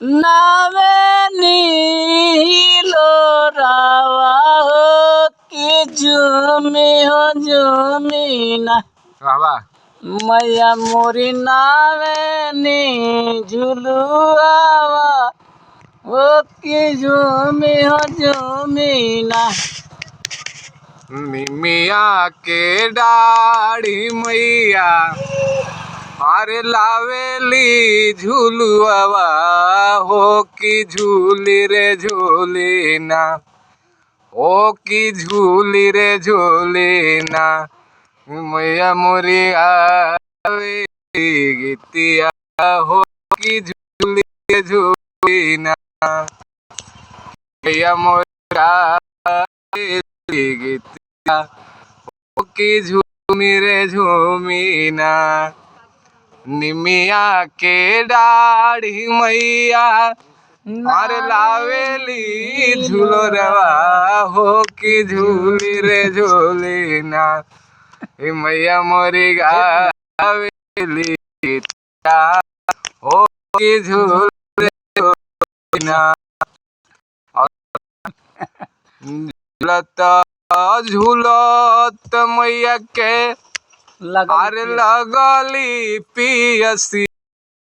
नावे नीलो रावा हो कि झूमी हो झूमी ना बाबा मैया मोरी नावे नी झुलुआवा हो कि झूमी हो झूमी ना निमिया के डाढ़ी मैया अरे लावेली झूलुआवा हो कि झूली रे झूली ना हो कि झूली रे झूली ना मैया मोरी आवे गीतिया हो कि झूली रे झूली ना मैया मोरी आवे गीतिया हो कि झूमी रे झूमी ना निमिया के डाढ़ी मैया अरे लावेली झूलो रवा हो कि झूली रे झूली ना मैया मोरी गावेली गीतिया हो कि झूली रे झूली ना झूलत झूलत मैया के अरे लगली पियसी